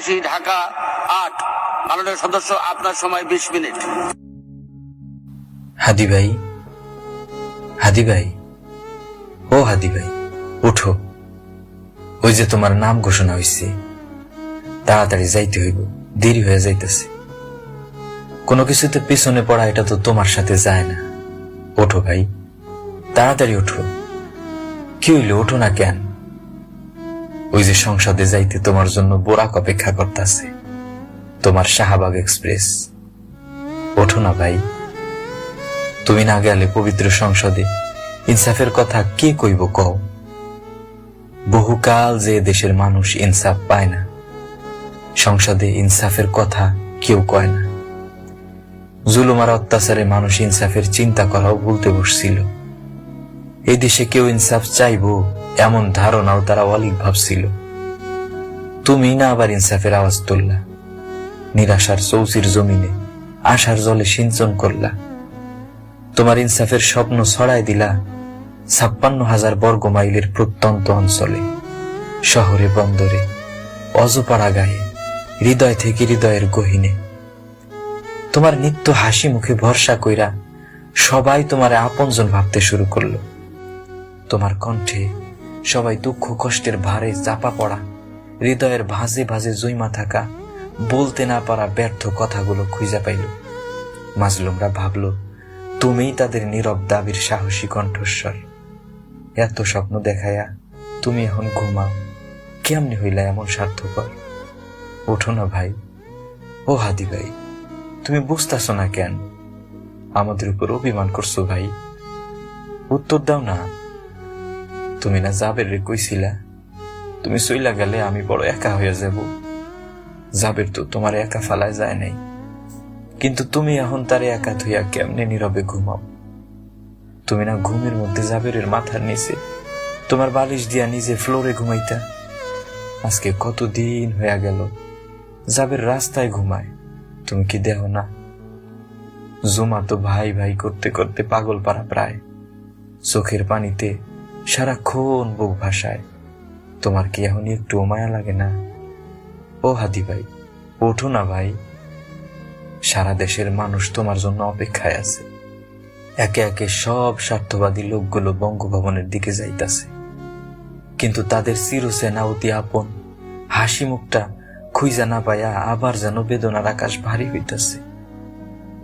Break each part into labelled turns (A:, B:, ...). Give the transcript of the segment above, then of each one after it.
A: ঢাকা 8। মাননীয় সদস্য, আপনার সময় 20 মিনিট।
B: হাদি ভাই, হাদি ভাই, ও হাদি ভাই, উঠো। ওই যে তোমার নাম ঘোষণা হয়েছে, তাড়াতাড়ি যাইতে হইব, দেরি হয়ে যাইতেছে। কোনো কিছুতে পিছনে পড়া এটা তো তোমার সাথে যায় না। ওঠো ভাই, তাড়াতাড়ি ওঠো। কি হইল, ওঠো না কেন? ওই যে সংসদে যাইতে তোমার জন্য বোরাক অপেক্ষা করতেছে, তোমার শাহবাগ এক্সপ্রেস। ওঠো না ভাই, তুমি না গেলে পবিত্র সংসদে ইনসাফের কথা কে কইব কও? বহুকাল যে দেশের মানুষ ইনসাফ পায় না, সংসদে ইনসাফের কথা কেউ কয় না। জুলুম আর অত্যাচারে মানুষ ইনসাফের চিন্তা করাও ভুলতে বসছিল। এই দেশে কেউ ইনসাফ চাইব এমন ধারণাও তারা অলিক ভাবছিল। তুমি না আবার ইনসাফের আওয়াজ তুললা, নিরাশার চৌচির জমিনে আশার জলে সিঞ্চন করলা। তোমার ইনসাফের স্বপ্ন ছড়াই দিলা 56,000 বর্গ মাইলের প্রত্যন্ত অঞ্চলে, শহরে বন্দরে, অজপাড়া গায়ে, হৃদয় থেকে হৃদয়ের গহীনে। তোমার নিত্য হাসি মুখে ভরসা কইরা সবাই তোমার আপনজন ভাবতে শুরু করলো। তোমার কণ্ঠে সবাই দুঃখ কষ্টের ভারে চাপা পড়া, হৃদয়ের ভাঁজে ভাঁজে জৈমা থাকা, বলতে না পারা ব্যর্থ কথাগুলো খুঁজে পাইল। মাজলুমরা ভাবল তুমিই তাদের নীরব দাবির সাহসী কণ্ঠস্বর। এত স্বপ্ন দেখায়া তুমি এখন ঘুমাও, কেমনি হইলা এমন স্বার্থপর? ওঠো না ভাই, ও হাদি ভাই, তুমি বুঝতেছ না কেন? আমাদের উপর অভিমান করছো ভাই, উত্তর দাও না। তুমি না জাবের রে কইছিলা তুমি চইলা গেলে আমি বড় একা হয়ে যাব। জাবের তো তোমার একা ফালায় যায় নাই, কিন্তু তুমি এখন তারে একা থইয়া কেমনে নীরবে ঘুমাও? তুমি না ঘুমের মধ্যে জাবেরের মাথার নিচে তোমার বালিশ দিয়া নিজে ফ্লোরে ঘুমাইতা। আজকে কতদিন হইয়া গেল জাবের রাস্তায় ঘুমায়, তুমি কি দেহ না? জুমা তো ভাই ভাই করতে করতে পাগল পারা প্রায়, চোখের পানিতে সারাক্ষণ বুক ভাসায়। তোমার কি এখন একটু মায়া লাগে না? ও হাদি ভাই, ওঠো না ভাই। সারা দেশের মানুষ তোমার জন্য অপেক্ষায় আছে। একে একে সব স্বার্থবাদী লোকগুলো বঙ্গভবনের দিকে যাইতাছে, কিন্তু তাদের চিরচেনা অতি আপন হাসি মুখটা খুঁজা না পাইয়া আবার যেন বেদনার আকাশ ভারী হইতাছে।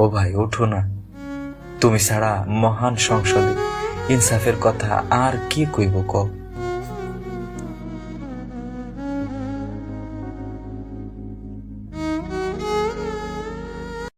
B: ও ভাই, ওঠো না। তুমি ছাড়া মহান সংসদে ইনসাফের কথা আর কি কইব কও?